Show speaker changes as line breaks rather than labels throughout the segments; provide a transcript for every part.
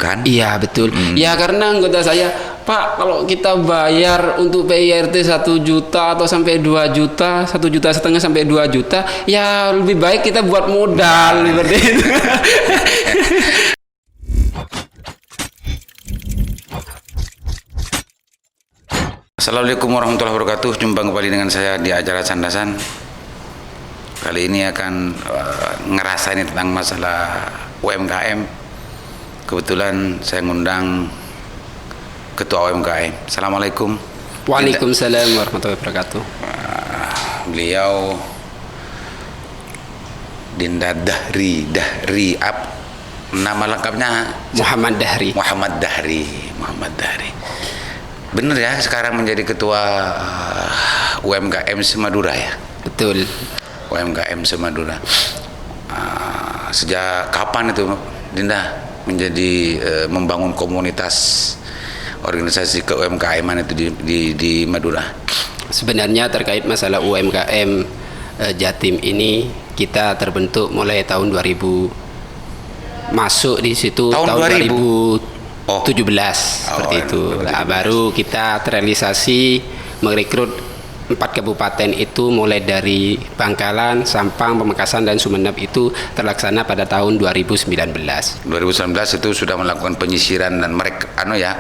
kan?
Iya betul. Ya karena anggota saya, Pak, kalau kita bayar untuk PIRT 1 juta atau sampai 2 juta, 1,5 juta sampai 2 juta, ya lebih baik kita buat modal seperti itu.
Assalamualaikum warahmatullahi wabarakatuh. Jumpa kembali dengan saya di acara Candasan. Kali ini akan ngerasain tentang masalah UMKM. Kebetulan saya ngundang Ketua UMKM. Assalamualaikum.
Waalaikumsalam warahmatullahi wabarakatuh.
Beliau Dinda Dahri nama lengkapnya
Muhammad Dahri.
Muhammad Dahri. Bener ya, sekarang menjadi ketua UMKM Semadura ya?
Betul.
UMKM Semadura. Sejak kapan itu Dinda menjadi membangun komunitas organisasi ke UMKM itu di Madura?
Sebenarnya terkait masalah UMKM Jatim ini kita terbentuk mulai tahun 2000, masuk di situ tahun 2017 seperti itu. Nah, baru kita terrealisasi merekrut 4 kabupaten itu mulai dari Bangkalan, Sampang, Pamekasan dan Sumeneb itu terlaksana pada tahun 2019.
2019 itu sudah melakukan penyisiran dan mereka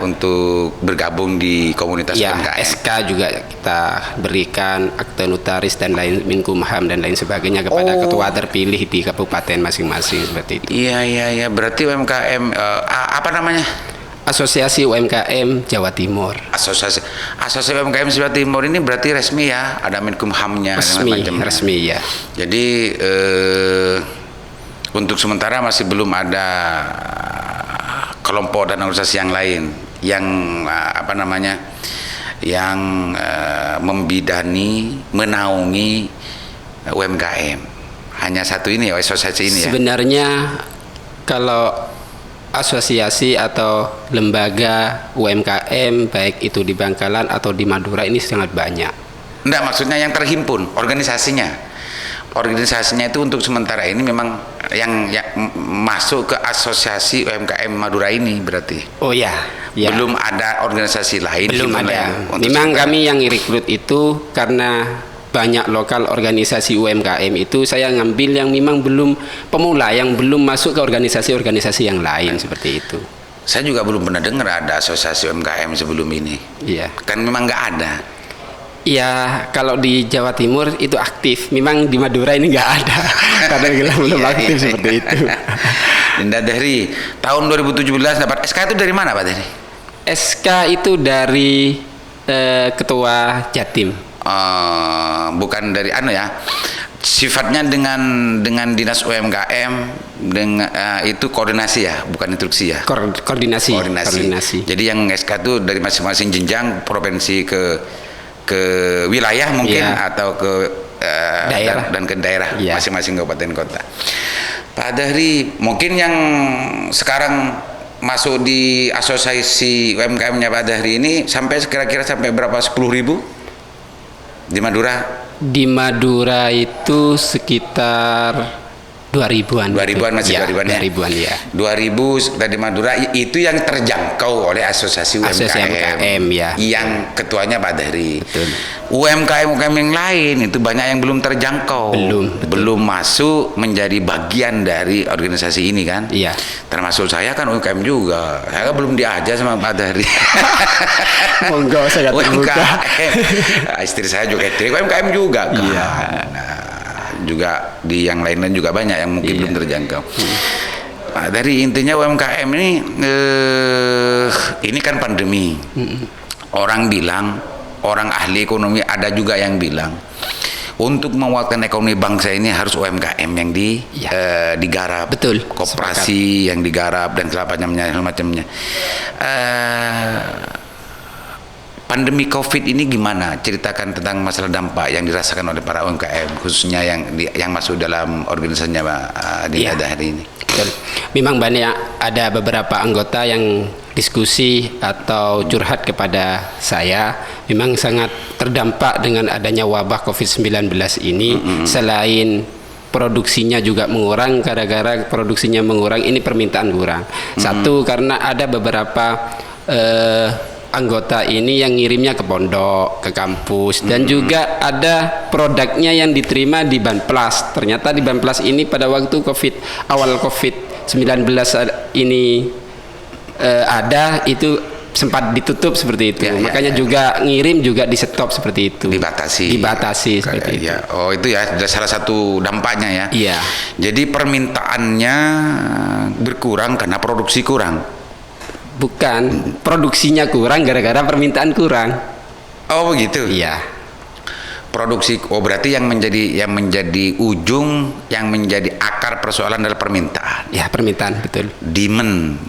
untuk bergabung di komunitas UMKM.
SK juga kita berikan, akte notaris dan lain, Menkumham dan lain sebagainya kepada ketua terpilih di kabupaten masing-masing seperti itu.
Iya. Berarti UMKM apa namanya?
Asosiasi UMKM Jawa Timur.
Asosiasi UMKM Jawa Timur ini berarti resmi ya, ada Menkumhamnya
resmi ya.
Jadi untuk sementara masih belum ada kelompok dan organisasi yang lain yang yang membidani, menaungi UMKM. Hanya satu ini ya, asosiasi ini ya.
Sebenarnya kalau asosiasi atau lembaga UMKM baik itu di Bangkalan atau di Madura ini sangat banyak.
Enggak, maksudnya yang terhimpun organisasinya itu untuk sementara ini memang yang masuk ke asosiasi UMKM Madura ini berarti.
Oh ya.
Belum ada organisasi lain.
Belum ada. Memang kami yang rekrut itu karena banyak lokal organisasi UMKM itu saya ngambil yang memang belum pemula, yang belum masuk ke organisasi-organisasi yang lain seperti itu.
Saya juga belum pernah dengar ada asosiasi UMKM sebelum ini.
Iya.
Kan memang nggak ada.
Iya, kalau di Jawa Timur itu aktif. Memang di Madura ini nggak ada karena kita belum aktif seperti itu.
Dinda Dahri, tahun 2017 dapat SK itu dari mana Pak Dahri?
SK itu dari Ketua Jatim.
Bukan dari sifatnya dengan dinas UMKM dengan itu koordinasi ya, bukan instruksi ya.
Koordinasi.
Jadi yang SK itu dari masing-masing jenjang provinsi ke wilayah mungkin atau ke
daerah
dan ke daerah masing-masing kabupaten kota. Pak Dahri, mungkin yang sekarang masuk di asosiasi UMKM-nya Pak Dahri ini kira-kira sampai berapa, 10.000? Di Madura?
Di Madura itu sekitar 2.000-an.
2.000-an masih ya,
2.000-an ya.
2.000 dari Madura itu yang terjangkau oleh asosiasi UMKM
ya.
Yang ketuanya Pak Dahri.
Betul.
UMKM yang lain itu banyak yang belum terjangkau. Belum masuk menjadi bagian dari organisasi ini kan?
Iya.
Termasuk saya kan UMKM juga. Saya kan belum diajar sama Pak Dahri.
Monggo saya terbuka.
Istri saya juga UMKM juga kan.
Iya.
Juga di yang lain-lain juga banyak yang mungkin belum terjangkau. Nah, dari intinya UMKM ini kan pandemi. Orang bilang, orang ahli ekonomi ada juga yang bilang untuk menguatkan ekonomi bangsa ini harus UMKM yang digarap.
Betul.
Koperasi yang digarap dan segala macamnya. Pandemi COVID ini gimana? Ceritakan tentang masalah dampak yang dirasakan oleh para UMKM, khususnya yang masuk dalam organisasinya Pak Dinda Dahri ini.
Betul. Memang banyak, ada beberapa anggota yang diskusi atau curhat kepada saya, memang sangat terdampak dengan adanya wabah COVID-19 ini. Selain produksinya juga mengurang. Gara-gara produksinya mengurang, ini permintaan kurang. Satu, karena ada beberapa anggota ini yang ngirimnya ke pondok, ke kampus, dan juga ada produknya yang diterima di Banplas. Ternyata di Banplas ini pada waktu awal COVID-19 ini ada, itu sempat ditutup seperti itu. Makanya juga ngirim juga di stop seperti itu. Dibatasi seperti itu.
Oh, itu ya salah satu dampaknya ya.
Iya.
Jadi permintaannya berkurang karena produksi kurang.
Bukan, produksinya kurang gara-gara permintaan kurang.
Oh, begitu.
Iya.
Produksi, berarti yang menjadi ujung, yang menjadi akar persoalan adalah permintaan.
Ya, permintaan, betul.
Demand.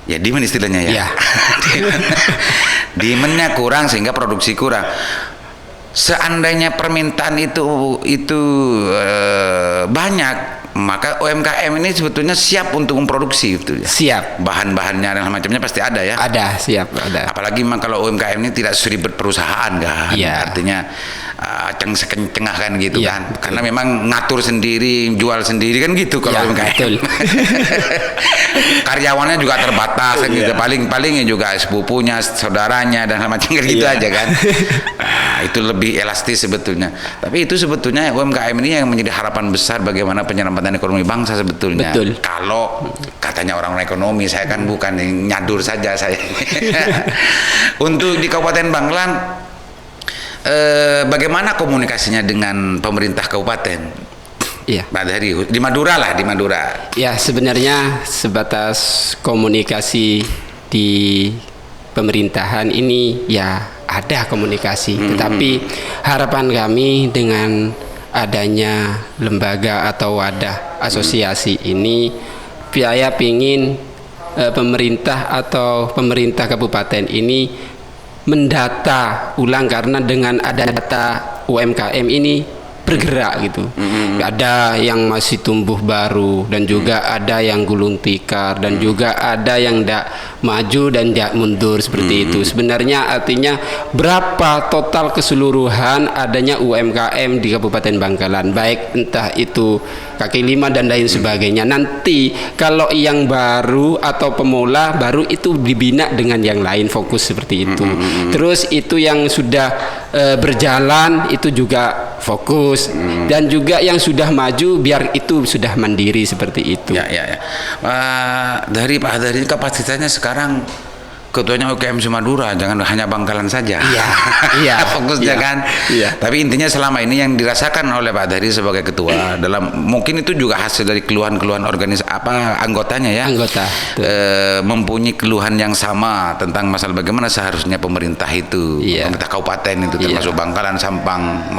Ya, demand istilahnya ya.
Ya.
Demandnya kurang sehingga produksi kurang. Seandainya permintaan itu banyak, maka UMKM ini sebetulnya siap untuk memproduksi itu.
Siap.
Bahan-bahannya dan macamnya pasti ada ya.
Ada, siap, ada.
Apalagi memang kalau UMKM ini tidak seribet perusahaan kan.
Ya.
Artinya cengah kan gitu
ya,
kan.
Betul.
Karena memang ngatur sendiri, jual sendiri kan gitu kalau
ya,
UMKM.
Betul.
Karyawannya juga terbatas kan gitu. Paling-palingnya juga sepupunya, saudaranya dan macam gitu aja kan. Nah, itu lebih elastis sebetulnya. Tapi itu sebetulnya UMKM ini yang menjadi harapan besar bagaimana penyelamatan ekonomi bangsa sebetulnya.
Betul.
Kalau katanya orang ekonomi, saya kan bukan nyadur saja saya. Untuk di Kabupaten Bangkalan, bagaimana komunikasinya dengan pemerintah kabupaten?
Iya.
Pak Dhari, di Madura lah, di Madura.
Ya, sebenarnya sebatas komunikasi di pemerintahan ini ya ada komunikasi, tetapi harapan kami dengan adanya lembaga atau wadah asosiasi ini, saya ingin pemerintah atau pemerintah kabupaten ini mendata ulang, karena dengan ada data UMKM ini bergerak gitu. Ada yang masih tumbuh baru dan juga ada yang gulung tikar dan juga ada yang tidak maju dan tidak mundur seperti itu. Sebenarnya artinya berapa total keseluruhan adanya UMKM di Kabupaten Bangkalan, baik entah itu kaki lima dan lain sebagainya. Nanti kalau yang baru atau pemula baru itu dibina dengan yang lain, fokus seperti itu. Terus itu yang sudah berjalan itu juga fokus, dan juga yang sudah maju biar itu sudah mandiri seperti itu.
Ya. Dari Pak Dhari kapasitasnya sekarang ketuanya UKM Sumadura, jangan hanya Bangkalan saja.
Iya.
Fokusnya kan.
Iya.
Tapi intinya selama ini yang dirasakan oleh Pak Dhari sebagai ketua dalam, mungkin itu juga hasil dari keluhan-keluhan anggotanya ya.
Anggota.
Mempunyai keluhan yang sama tentang masalah bagaimana seharusnya pemerintah itu, pemerintah kabupaten itu termasuk Bangkalan, Sampang,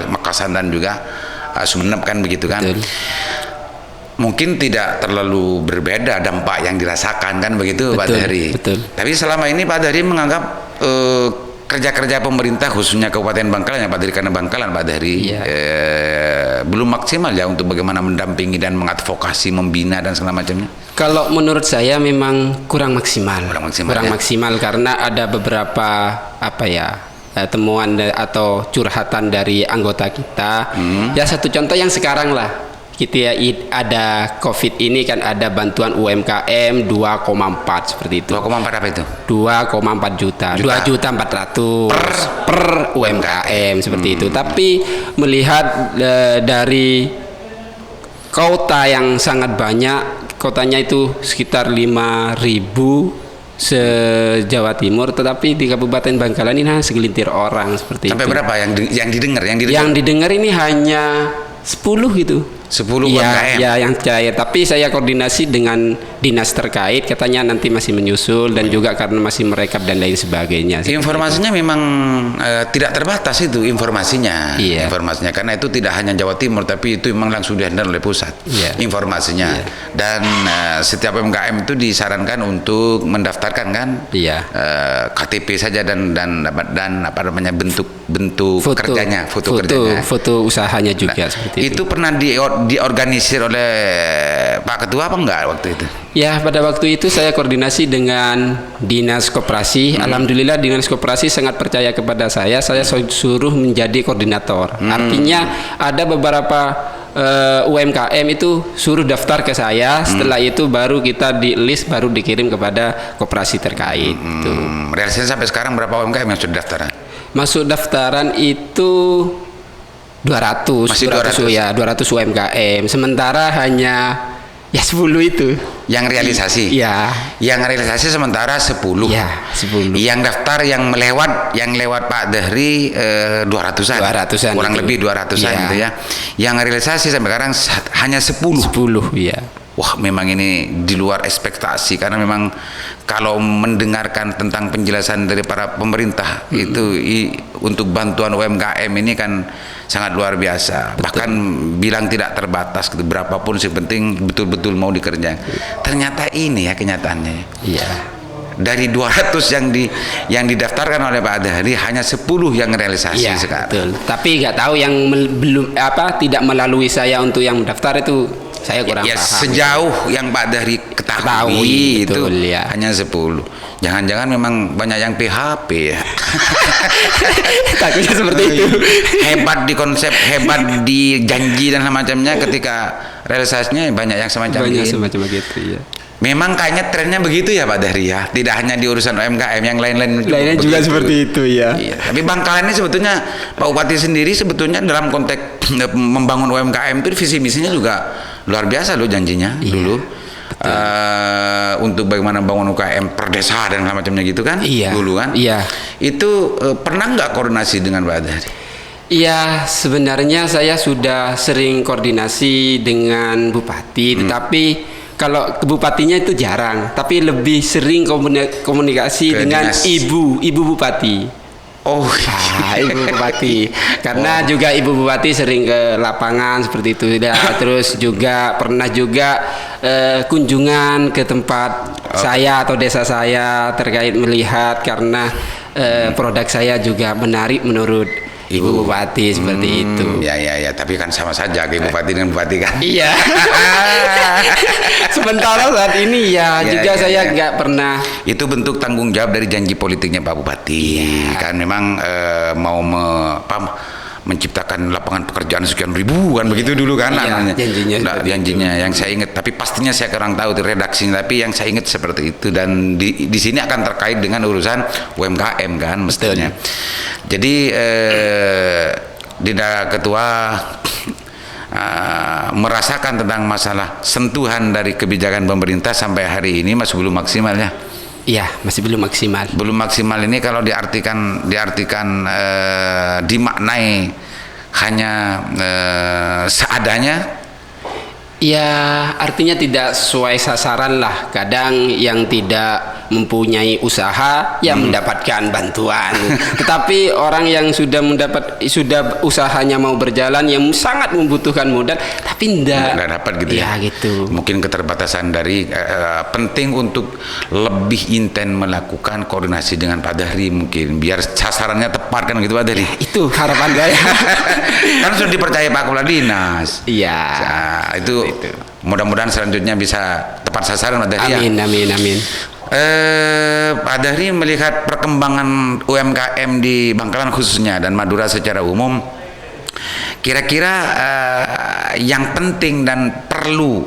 Makassar dan juga Sumeneb kan begitu kan.
Betul.
Mungkin tidak terlalu berbeda dampak yang dirasakan kan begitu, Pak Dhari.
Betul.
Tapi selama ini Pak Dhari menganggap kerja-kerja pemerintah khususnya Kabupaten Bangkalan ya Pak Dhari, karena Bangkalan Pak Dhari belum maksimal ya untuk bagaimana mendampingi dan mengadvokasi, membina dan segala macamnya.
Kalau menurut saya memang kurang maksimal. Kurang maksimal karena ada beberapa temuan atau curhatan dari anggota kita. Ya, satu contoh yang sekarang lah. Kita ada COVID ini kan ada bantuan UMKM 2,4 seperti itu.
2,4 apa itu?
2,4 juta. 2.400.000 per UMKM seperti itu. Tapi melihat dari kota yang sangat banyak, kotanya itu sekitar 5.000 se-Jawa Timur, tetapi di Kabupaten Bangkalan ini hanya segelintir orang seperti
itu. Sampai berapa yang didengar?
Yang didengar ini hanya 10 gitu.
10 UMKM.
Ya, yang cair. Tapi saya koordinasi dengan dinas terkait, katanya nanti masih menyusul dan juga karena masih merekap dan lain sebagainya.
Informasinya memang tidak terbatas itu informasinya. Informasinya karena itu tidak hanya Jawa Timur, tapi itu memang langsung dihandle oleh pusat. informasinya. Dan setiap UMKM itu disarankan untuk mendaftarkan kan KTP saja dan apa namanya bentuk foto kerjanya,
foto usahanya juga seperti itu.
Itu pernah diorganisir oleh Pak Ketua apa enggak waktu itu?
Ya, pada waktu itu saya koordinasi dengan Dinas Koperasi. Alhamdulillah Dinas Koperasi sangat percaya kepada saya suruh menjadi koordinator. Artinya ada beberapa UMKM itu suruh daftar ke saya. Setelah itu baru kita di list, baru dikirim kepada koperasi terkait.
Realisasinya sampai sekarang berapa UMKM yang sudah daftaran?
Masuk daftaran itu 200,
Masih
200 UMKM. Sementara hanya ya 10 itu
yang realisasi.
Iya.
Yang realisasi sementara 10.
Iya, 10.
Yang daftar yang lewat Pak Dahri 200-an.
200-an
Kurang
itu.
lebih 200-an
Iya.
gitu ya. Yang realisasi sampai sekarang hanya 10.
10, ya.
Wah, memang ini di luar ekspektasi, karena memang kalau mendengarkan tentang penjelasan dari para pemerintah itu untuk bantuan UMKM ini kan sangat luar biasa. Bahkan bilang tidak terbatas gitu, berapapun sih, penting betul-betul mau dikerjakan. Ternyata ini ya kenyataannya.
Iya.
Dari 200 yang didaftarkan oleh Pak Dahri hanya 10 yang realisasi
Iya,
sekarang.
betul. Tapi nggak tahu yang belum tidak melalui saya untuk yang mendaftar itu saya kurang
Ya,
paham.
sejauh yang Pak Dahri ketahui
Ketahui,
itu
betul, ya.
hanya 10. Jangan-jangan memang banyak yang PHP ya.
Takutnya seperti itu.
Hebat di konsep, hebat di janji dan semacamnya, ketika realisasinya banyak yang semacam
Banyak
ini.
semacam begitu ya.
Memang kayaknya trennya begitu ya Pak Dahri ya. Tidak hanya di urusan UMKM, yang lain-lain
Lainnya juga
begitu.
seperti itu ya.
Iya, tapi Bangkalan ini sebetulnya Pak Bupati sendiri sebetulnya dalam konteks membangun UMKM itu visi misinya juga luar biasa loh janjinya dulu. Untuk bagaimana bangun UMKM per desa dan semacamnya gitu kan, dulu kan.
Iya.
Itu pernah nggak koordinasi dengan Pak Dahri?
Iya, sebenarnya saya sudah sering koordinasi dengan bupati, tetapi kalau ke bupatinya itu jarang, tapi lebih sering komunikasi
Ke
dengan
dinas.
ibu bupati.
Oh,
Ibu bupati, karena juga ibu bupati sering ke lapangan seperti itu. Terus juga pernah juga kunjungan ke tempat saya atau desa saya terkait melihat, karena produk saya juga menarik menurut ibu bupati seperti itu.
Ya, tapi kan sama saja ke bupati dengan bupati kan.
Iya. Sementara saat ini juga saya nggak pernah.
Itu bentuk tanggung jawab dari janji politiknya Pak Bupati. Kan memang mau menciptakan lapangan pekerjaan sekian ribu kan, begitu dulu kan.
Iya, janjinya
yang saya ingat, tapi pastinya saya kurang tahu di redaksinya, tapi yang saya ingat seperti itu. Dan di sini akan terkait dengan urusan UMKM kan mestinya. Jadi Dinda Ketua merasakan tentang masalah sentuhan dari kebijakan pemerintah sampai hari ini masih belum maksimal ya.
Iya, masih belum maksimal.
Belum maksimal ini kalau diartikan dimaknai hanya seadanya.
Ya, artinya tidak sesuai sasaran lah. Kadang yang tidak mempunyai usaha mendapatkan bantuan. Tetapi orang yang sudah usahanya mau berjalan, yang sangat membutuhkan modal tapi
nggak dapat gitu ya.
Gitu.
Mungkin keterbatasan dari penting untuk lebih intens melakukan koordinasi dengan Pak Dahri, mungkin biar sasarannya tepat kan gitu Pak Dahri.
Itu harapan saya.
Kan sudah dipercaya Pak Kepala Dinas.
Iya.
Nah, itu mudah-mudahan selanjutnya bisa tepat sasaran Pak Dahri.
Amin.
Pak Dahri melihat perkembangan UMKM di Bangkalan khususnya dan Madura secara umum, kira-kira yang penting dan perlu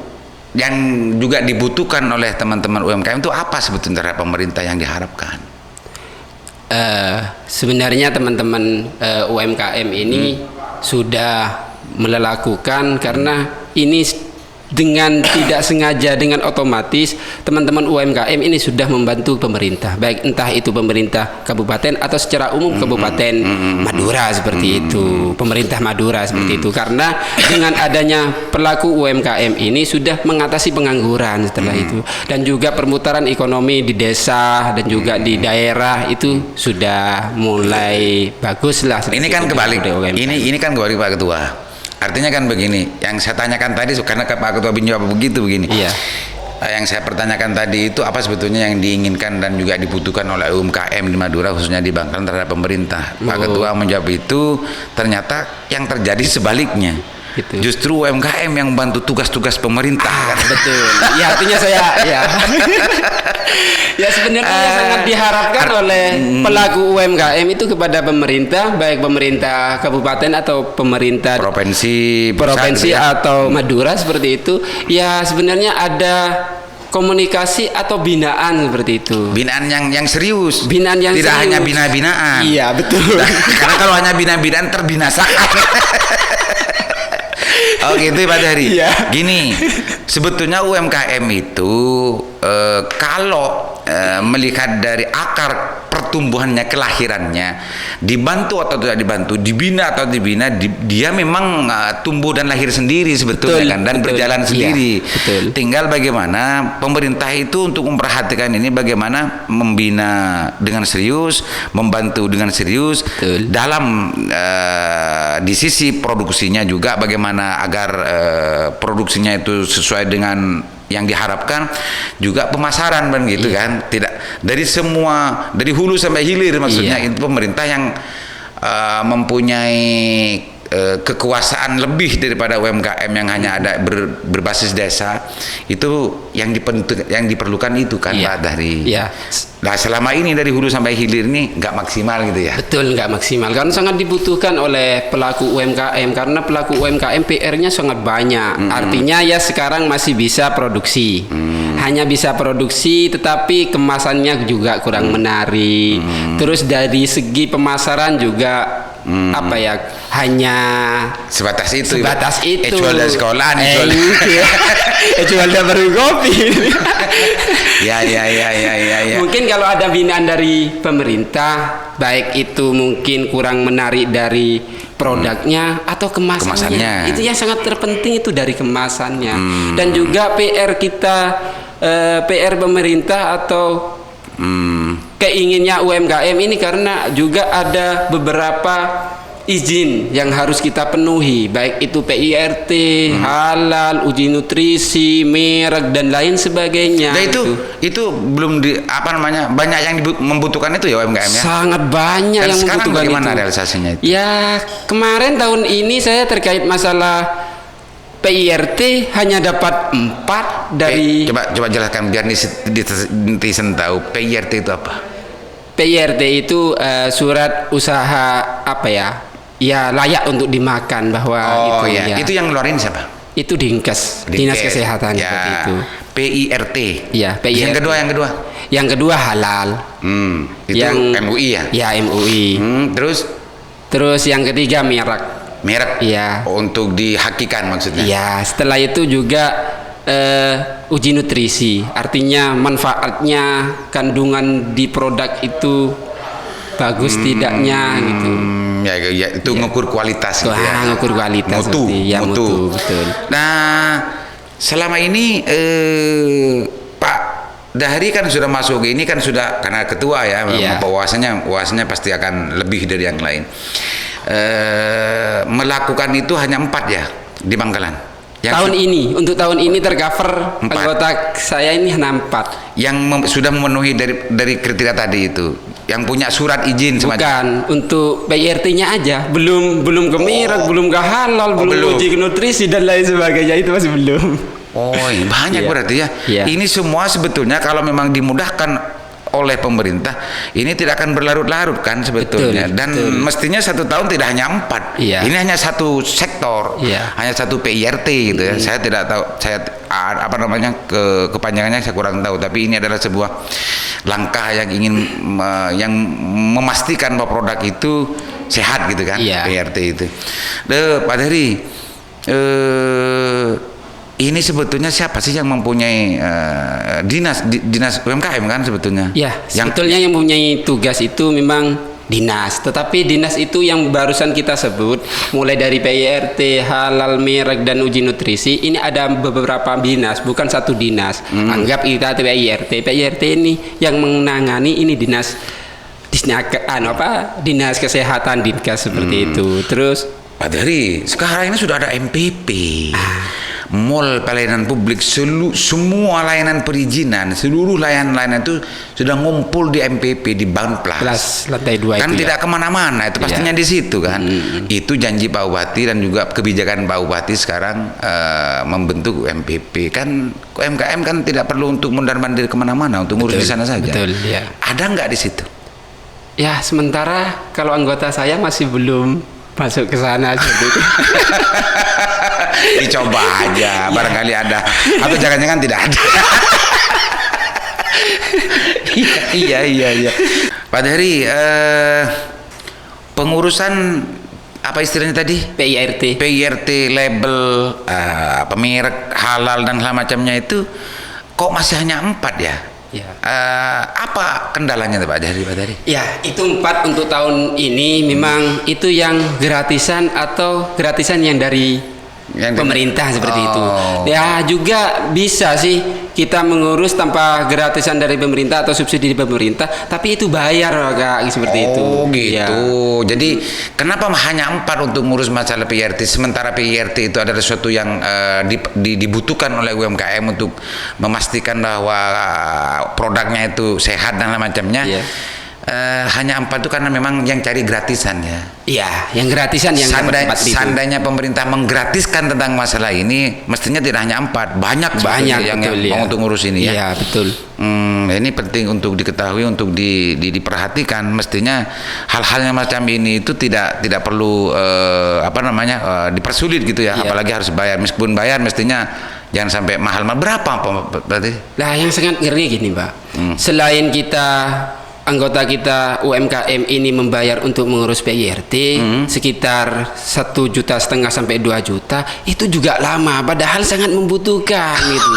yang juga dibutuhkan oleh teman-teman UMKM itu apa sebetulnya dari pemerintah yang diharapkan?
Sebenarnya teman-teman UMKM ini sudah melakukan, karena ini dengan tidak sengaja, dengan otomatis teman-teman UMKM ini sudah membantu pemerintah, baik entah itu pemerintah kabupaten atau secara umum kabupaten Madura seperti itu, pemerintah Madura seperti itu, karena dengan adanya pelaku UMKM ini sudah mengatasi pengangguran setelah itu, dan juga perputaran ekonomi di desa dan juga di daerah itu sudah mulai bagus lah.
Ini kan kebalik, ini kan kebalik Pak Ketua. Artinya kan begini, yang saya tanyakan tadi karena Pak Ketua menjawab begini.
Iya.
Yang saya pertanyakan tadi itu apa sebetulnya yang diinginkan dan juga dibutuhkan oleh UMKM di Madura khususnya di Bangkalan terhadap pemerintah. Pak Ketua menjawab itu, ternyata yang terjadi sebaliknya.
Gitu.
Justru UMKM yang membantu tugas-tugas pemerintah.
Betul. Ya, artinya saya Ya sebenarnya sangat diharapkan oleh pelaku UMKM itu kepada pemerintah, baik pemerintah kabupaten atau pemerintah
provinsi
atau Madura seperti itu. Ya sebenarnya ada komunikasi atau binaan seperti itu.
Binaan yang serius.
Binaan yang
tidak
serius.
hanya bina-binaan.
Iya betul.
Karena kalau hanya bina-binaan terbinasakan. Oh gitu Pak Dahri.
Iya.
Gini, sebetulnya UMKM itu kalau melihat dari akar pertumbuhannya, kelahirannya, dibantu atau tidak dibantu, dibina atau dibina, dia memang tumbuh dan lahir sendiri sebetulnya,
betul,
kan, dan
betul.
berjalan sendiri.
Iya, betul.
Tinggal bagaimana pemerintah itu untuk memperhatikan ini, bagaimana membina dengan serius, membantu dengan serius,
Betul.
dalam di sisi produksinya juga bagaimana agar produksinya itu sesuai dengan yang diharapkan, juga pemasaran kan gitu kan, tidak dari semua, dari hulu sampai hilir maksudnya. Itu pemerintah yang mempunyai kekuasaan lebih daripada UMKM yang hanya ada berbasis desa, itu yang diperlukan itu kan Pak Dahri. Nah selama ini dari hulu sampai hilir ini nggak maksimal gitu ya.
Betul, nggak maksimal kan, sangat dibutuhkan oleh pelaku UMKM karena pelaku UMKM PR-nya sangat banyak. Artinya ya sekarang masih bisa produksi, hanya bisa produksi tetapi kemasannya juga kurang menarik. Terus dari segi pemasaran juga apa ya, hanya
sebatas itu.
Jual
dari sekolah,
jual dari baru kopi.
Ya.
Mungkin kalau ada binaan dari pemerintah, baik itu mungkin kurang menarik dari produknya atau kemasannya. Itu yang sangat terpenting, itu dari kemasannya. Dan juga PR kita, PR pemerintah atau keinginnya UMKM ini, karena juga ada beberapa izin yang harus kita penuhi, baik itu PIRT, halal, uji nutrisi, merek dan lain sebagainya.
Nah itu belum banyak yang membutuhkan itu ya UMKM ya.
Sangat banyak
dan
yang
sekarang
membutuhkan
bagaimana
itu.
realisasinya itu?
Ya kemarin tahun ini saya terkait masalah PIRT hanya dapat 4 dari.
Coba jelaskan biar netizen tahu PIRT itu apa.
PIRT itu surat usaha apa ya? Ya layak untuk dimakan bahwa itu ya.
Itu yang ngeluarin siapa?
Itu Dinkes, Dinas Kesehatan seperti itu.
PIRT.
Ya, PIRT. Yang kedua halal.
Itu
yang
MUI ya?
Ya, MUI. Terus yang ketiga merek. Ya.
Untuk dihakikan maksudnya.
Ya, setelah itu juga uji nutrisi. Artinya manfaatnya, kandungan di produk itu bagus tidaknya gitu.
Ya itu ngukur kualitas gitu ya.
Ngukur kualitas mutu. Betul.
Nah, selama ini Pak Dahri kan sudah masuk ini kan sudah, karena ketua ya, wawasannya pasti akan lebih dari yang lain. Melakukan itu hanya 4 ya di Bangkalan.
Untuk tahun ini tercover anggota saya ini 4
yang sudah memenuhi dari kriteria tadi itu, yang punya surat izin semacam.
Bukan, untuk PIRT-nya aja, belum ke merek, belum ke halal, belum uji nutrisi dan lain sebagainya, itu masih belum.
Banyak berarti ya. Ini semua sebetulnya kalau memang dimudahkan oleh pemerintah, ini tidak akan berlarut-larut kan sebetulnya. Betul. Mestinya 1 tahun tidak hanya 4. Ini hanya satu sektor, hanya satu PIRT gitu ya. Saya tidak tahu, kepanjangannya saya kurang tahu. Tapi ini adalah sebuah langkah yang ingin yang memastikan bahwa produk itu sehat gitu kan, PIRT itu. Pak Dahri, ini sebetulnya siapa sih yang mempunyai dinas UMKM kan sebetulnya?
Ya, sebetulnya yang mempunyai tugas itu memang dinas. Tetapi dinas itu yang barusan kita sebut, mulai dari PIRT, halal, merek, dan uji nutrisi, ini ada beberapa dinas, bukan satu dinas. Anggap kita PIRT. PIRT ini yang menangani ini dinas kesehatan, Dinkes seperti itu. Terus
Pak Dahri, sekarang ini sudah ada MPP. mall pelayanan publik, semua layanan perizinan, seluruh layanan-layanan itu sudah ngumpul di MPP di Bangun Plus.
Lantai 2
Kan
itu
tidak kemana-mana, itu pastinya di situ kan. Itu janji Pak Bupati dan juga kebijakan Pak Bupati sekarang membentuk UMPP. Kan UMKM kan tidak perlu untuk mondar-mandir kemana-mana, untuk ngurus di sana saja.
Betul, ya.
Ada nggak di situ?
Ya, sementara kalau anggota saya masih belum masuk ke sana seperti itu.
Dicoba aja, barangkali ada. Atau jangan-jangan tidak ada. Iya. Pak Dahri, pengurusan apa istilahnya tadi? PIRT label, pemerek halal dan segala macamnya itu kok masih hanya 4 ya?
Ya.
Apa kendalanya Pak Dahri?
Ya, itu 4 untuk tahun ini. Memang itu yang gratisan atau gratisan yang dari pemerintah seperti itu. Ya, juga bisa sih kita mengurus tanpa gratisan dari pemerintah atau subsidi dari pemerintah, tapi itu bayar Kak, seperti itu.
Oh gitu.
Ya.
Jadi kenapa hanya 4 untuk ngurus masalah PIRT, sementara PIRT itu adalah sesuatu yang dibutuhkan oleh UMKM untuk memastikan bahwa produknya itu sehat dan macamnya.
Ya.
Hanya 4 itu karena memang yang cari gratisan ya.
Iya, yang gratisan yang
seandainya pemerintah menggratiskan tentang masalah ini, mestinya tidak hanya 4, banyak yang mau untuk ngurus ini ya.
Iya, betul.
Ini penting untuk diketahui, untuk diperhatikan. Mestinya hal-hal yang macam ini itu tidak perlu dipersulit gitu ya.
Iya.
Apalagi harus bayar. Meskipun bayar mestinya jangan sampai mahal. Berapa berarti?
Nah, yang sangat ngeri gini, Pak. Selain anggota kita UMKM ini membayar untuk mengurus PIRT sekitar 1,5 juta sampai 2 juta, itu juga lama padahal sangat membutuhkan gitu.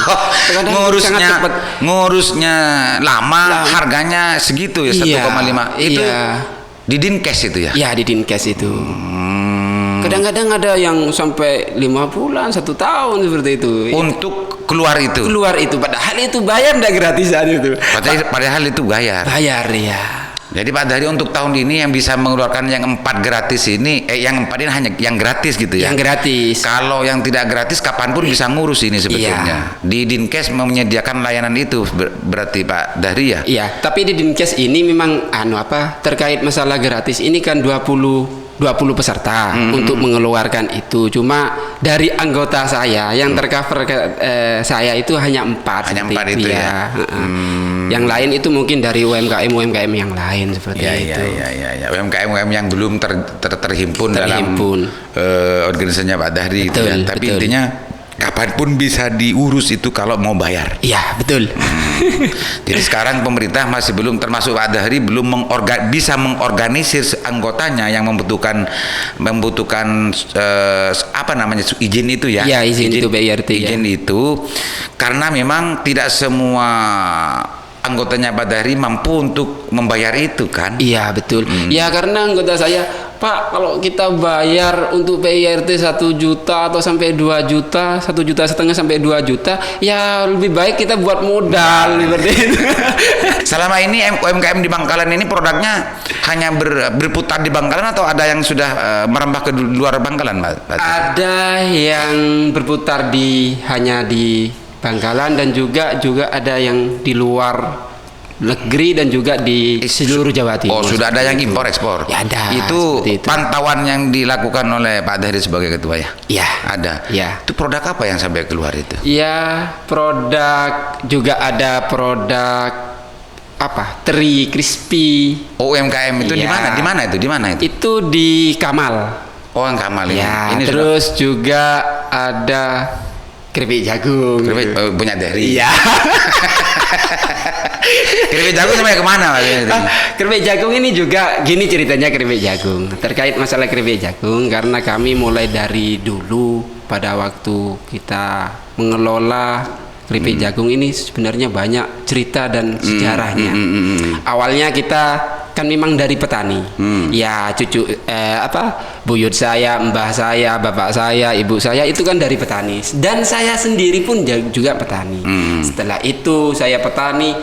Ngurusnya lama, harganya segitu ya, 1,5. Itu di Dinkes itu ya?
Iya, di Dinkes itu. Kadang-kadang ada yang sampai 5 bulan, 1 tahun seperti itu.
Untuk keluar itu?
Keluar itu, padahal itu bayar enggak gratisan itu.
Padahal itu bayar?
Bayar, ya.
Jadi Pak Dahri untuk tahun ini yang bisa mengeluarkan yang 4 gratis ini, yang 4 ini hanya yang gratis gitu ya?
Yang gratis.
Kalau yang tidak gratis kapanpun bisa ngurus ini sebetulnya.
Iya.
Di Dinkes menyediakan layanan itu berarti Pak Dahri ya?
Iya, tapi di Dinkes ini memang terkait masalah gratis ini kan 20 peserta untuk mengeluarkan itu. Cuma dari anggota saya yang tercover saya itu hanya 4.
Hanya 4 itu ya.
Yang lain itu mungkin dari UMKM yang lain seperti itu.
Iya. UMKM yang belum terhimpun dalam organisasinya Pak Dahri itu ya. Tapi
betul.
intinya kapanpun bisa diurus itu kalau mau bayar.
Iya, betul.
Jadi sekarang pemerintah masih belum, termasuk Pak Dahri belum bisa mengorganisir anggotanya yang membutuhkan izin itu ya.
Iya, izin itu PIRT.
Izin itu karena memang tidak semua anggotanya Pak Dahri mampu untuk membayar itu kan?
Iya, betul. Ya, karena anggota saya, Pak, kalau kita bayar untuk PIRT 1 juta atau sampai 2 juta, 1,5 juta sampai 2 juta, ya lebih baik kita buat modal seperti itu.
Selama ini UMKM di Bangkalan ini produknya hanya berputar di Bangkalan atau ada yang sudah merambah ke luar Bangkalan, Pak?
Ada yang berputar hanya di Bangkalan dan juga ada yang di luar negeri dan juga di seluruh Jawa Timur. Oh,
sudah ada yang impor ekspor?
Ya, ada.
Itu pantauan yang dilakukan oleh Pak Dahri sebagai ketua ya?
Iya.
Ada?
Ya.
Itu produk apa yang sampai keluar itu?
Ya, produk juga ada produk teri crispy.
Oh, UMKM itu
ya.
Di mana itu?
Itu di Kamal.
Oh, yang Kamal ini.
Ya,
ini
terus juga ada keripik jagung.
Keripik punya Dahri.
Iya.
Keripik jagung sampai kemana Pak?
Keripik jagung ini juga gini ceritanya keripik jagung. Terkait masalah keripik jagung, karena kami mulai dari dulu pada waktu kita mengelola keripik jagung ini sebenarnya banyak cerita dan sejarahnya. Awalnya kita kan memang dari petani. Ya, buyut saya, mbah saya, bapak saya, ibu saya itu kan dari petani. Dan saya sendiri pun juga petani. Setelah itu saya petani,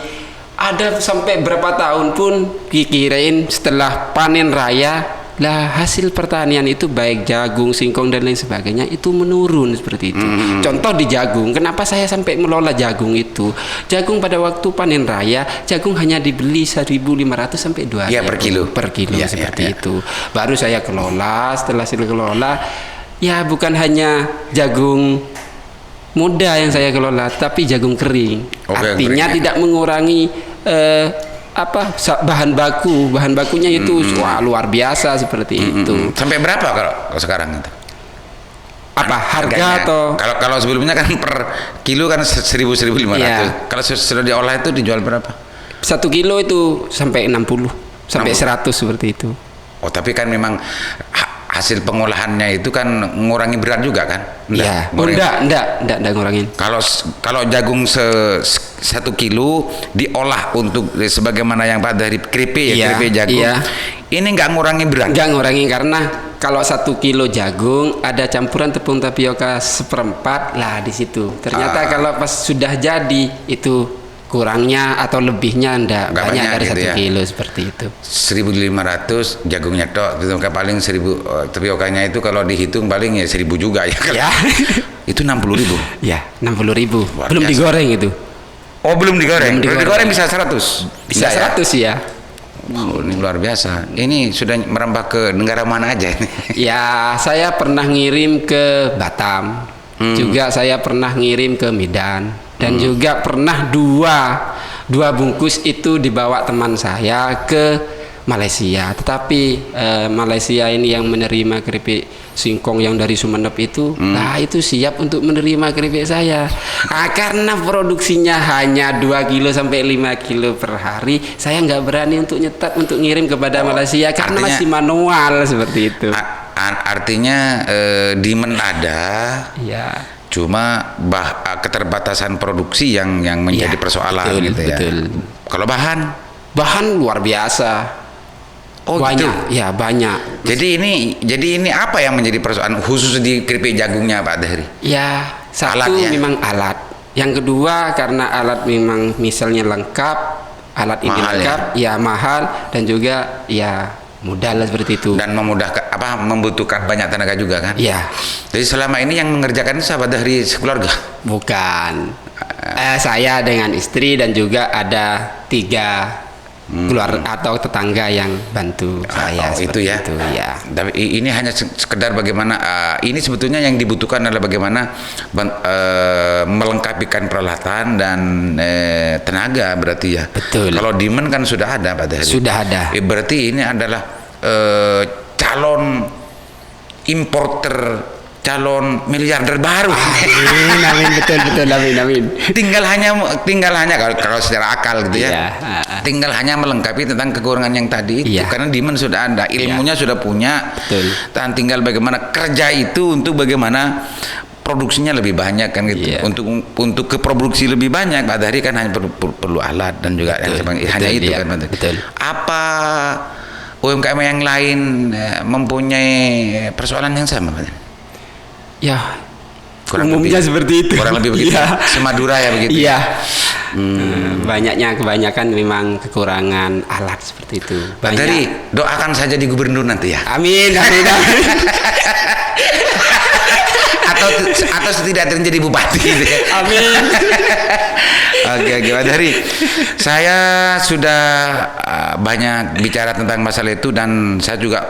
ada sampai berapa tahun pun dikirain setelah panen raya lah hasil pertanian itu baik jagung, singkong dan lain sebagainya itu menurun seperti itu. Contoh di jagung, kenapa saya sampai melola jagung itu? Jagung pada waktu panen raya, jagung hanya dibeli 1.500 sampai 2.000
per kilo.
Per kilo
Ya,
seperti
ya.
itu. Baru saya kelola, setelah saya kelola, ya bukan hanya jagung muda yang saya kelola, tapi jagung kering. Artinya
kering,
tidak mengurangi bahan bakunya itu wah luar biasa seperti itu.
Sampai berapa kalau sekarang itu?
Apa harga
Harganya?
atau
Kalau sebelumnya kan per kilo kan 1.000 1.500.
Iya.
Kalau sudah diolah itu dijual berapa?
1 kilo itu sampai 60 sampai 100 seperti itu.
Oh, tapi kan memang hasil pengolahannya itu kan mengurangi berat juga kan?
Iya. Enggak ngurangin.
Kalau jagung 1 kilo diolah untuk sebagaimana yang Pak dari keripik
Iya,
keripik jagung.
iya.
Ini nggak ngurangi berat.
Enggak ngurangin karena kalau 1 kilo jagung ada campuran tepung tapioka 1/4 lah di situ. Ternyata kalau pas sudah jadi itu kurangnya atau lebihnya
Nggak
banyak dari
gitu
1
ya.
kilo seperti itu.
1.500 jagungnya tok, itu paling 1.000 tapiokanya itu kalau dihitung paling ya 1.000 juga ya kan?
Ya.
Itu 60.000.
Ya, 60.000.
Luar
Belum
biasa.
digoreng itu.
Oh, belum digoreng.
Belum
Belum
digoreng.
digoreng bisa 100.
Bisa
Enggak
100 ya.
Oh, ini luar biasa. Ini sudah merambah ke negara mana aja ini?
Ya, saya pernah ngirim ke Batam. Juga saya pernah ngirim ke Medan dan juga pernah dua bungkus itu dibawa teman saya ke Malaysia. Tetapi Malaysia ini yang menerima keripik singkong yang dari Sumeneb itu, nah itu siap untuk menerima keripik saya. Karena produksinya hanya 2 kilo sampai 5 kilo per hari, saya nggak berani untuk nyetak untuk ngirim kepada Malaysia karena
artinya-
masih manual seperti itu.
Artinya demand ada,
Ya.
cuma keterbatasan produksi yang menjadi
Ya,
persoalan
betul,
gitu ya.
betul.
Kalau
Bahan luar biasa.
oh
Banyak,
gitu.
ya banyak.
Jadi ini apa yang menjadi persoalan khusus di keripik jagungnya Pak Dahri?
Ya, satu
Alat ya?
memang alat. Yang kedua karena alat memang misalnya lengkap, alat ini
Mahal
lengkap, ya mahal dan juga ya modal seperti itu.
Dan membutuhkan banyak tenaga juga kan?
Ya,
Jadi selama ini yang mengerjakan sahabat dari sekeluarga.
bukan. Saya dengan istri dan juga ada 3 keluarga atau tetangga yang bantu saya.
Oh, itu
seperti
ya.
Itu, ya.
Tapi ini hanya sekedar bagaimana ini sebetulnya yang dibutuhkan adalah bagaimana melengkapikan peralatan dan tenaga berarti ya.
Betul.
Kalau demand kan sudah ada Pak Dahri.
Sudah ada.
Berarti ini adalah calon importer, calon miliarder baru.
Amin, betul, amin.
tinggal hanya kalau secara akal gitu ya.
Iya,
Tinggal hanya melengkapi tentang kekurangan yang tadi itu
Iya.
karena demand sudah ada, ilmunya sudah punya.
Betul.
Dan tinggal bagaimana kerja itu untuk bagaimana produksinya lebih banyak kan gitu.
Iya.
Untuk ke produksi lebih banyak Pak Dahri kan hanya perlu alat dan juga yang hanya itu
iya,
kan Pak Dahri.
betul.
Apa UMKM yang lain mempunyai persoalan yang sama Pak Dahri?
Ya,
Kurang
umumnya
lebih-
seperti itu.
kurang lebih begitu.
Iya.
Semadura ya begitu.
Iya. Kebanyakan memang kekurangan alat seperti itu.
Pak Dahri, doakan saja di gubernur nanti ya.
Amin.
atau setidaknya terjadi bupati gitu ya.
Amin.
Oke, Pak Dahri. Saya sudah banyak bicara tentang masalah itu dan saya juga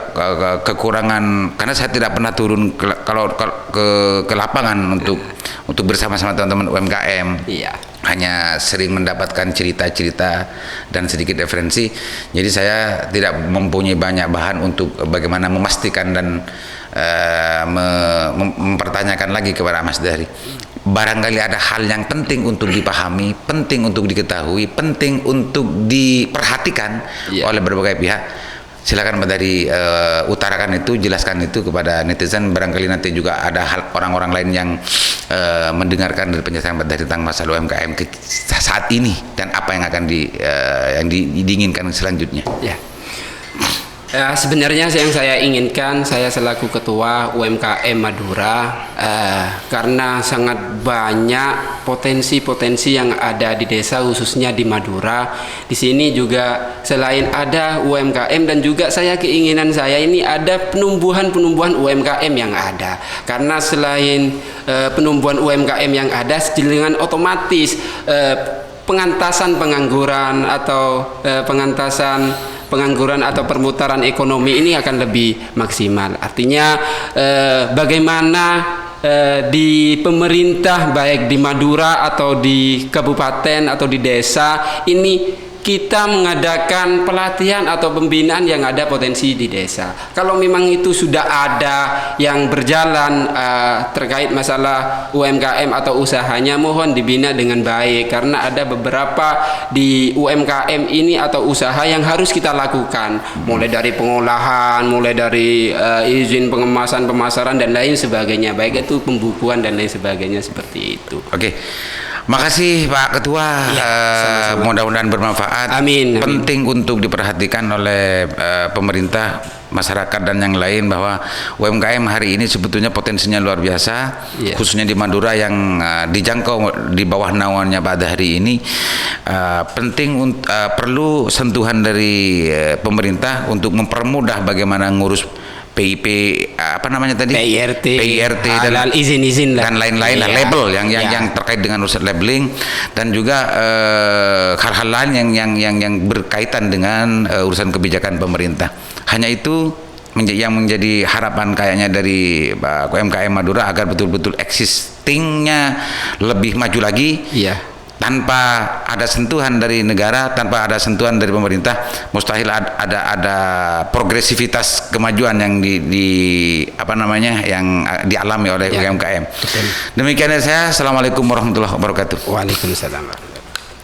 kekurangan karena saya tidak pernah turun ke lapangan untuk bersama-sama teman-teman UMKM.
Iya.
Hanya sering mendapatkan cerita-cerita dan sedikit referensi. Jadi saya tidak mempunyai banyak bahan untuk bagaimana memastikan dan mempertanyakan lagi kepada Mas Dahri. Barangkali ada hal yang penting untuk dipahami, penting untuk diketahui, penting untuk diperhatikan oleh berbagai pihak. Silakan Mbak Dahri utarakan itu, jelaskan itu kepada netizen. Barangkali nanti juga ada orang-orang lain yang mendengarkan dari penjelasan Mbak Dahri tentang masalah UMKM saat ini dan apa yang akan diinginkan selanjutnya.
Ya. Sebenarnya yang saya inginkan, saya selaku ketua UMKM Madura, karena sangat banyak potensi-potensi yang ada di desa, khususnya di Madura. Di sini juga selain ada UMKM, dan juga keinginan saya ini ada penumbuhan UMKM yang ada. Karena selain penumbuhan UMKM yang ada, dengan otomatis pengantasan pengangguran atau pengangguran atau perputaran ekonomi ini akan lebih maksimal. Artinya bagaimana di pemerintah, baik di Madura atau di kabupaten atau di desa ini, kita mengadakan pelatihan atau pembinaan yang ada potensi di desa. Kalau memang itu sudah ada yang berjalan terkait masalah UMKM atau usahanya, mohon dibina dengan baik, karena ada beberapa di UMKM ini atau usaha yang harus kita lakukan, mulai dari pengolahan, mulai dari izin pengemasan, pemasaran dan lain sebagainya, baik itu pembukuan dan lain sebagainya, seperti itu.
Oke. Makasih Pak Ketua, mudah-mudahan bermanfaat.
Amin.
Penting untuk diperhatikan oleh pemerintah, masyarakat dan yang lain, bahwa UMKM hari ini sebetulnya potensinya luar biasa, khususnya di Madura yang dijangkau di bawah naungannya Pak Dahri ini. Penting perlu sentuhan dari pemerintah untuk mempermudah bagaimana ngurus PIP, apa namanya tadi? PIRT dan
izin-izin
dan lain-lain lah, label yang terkait dengan urusan labeling, dan juga hal-hal lain yang berkaitan dengan urusan kebijakan pemerintah. Hanya itu yang menjadi harapan kayaknya dari UMKM Madura, agar betul-betul existingnya lebih maju lagi. Tanpa ada sentuhan dari negara, tanpa ada sentuhan dari pemerintah, mustahil ada progresivitas kemajuan yang yang dialami oleh UMKM. Demikian dari saya. Assalamualaikum warahmatullahi wabarakatuh.
Waalaikumsalam.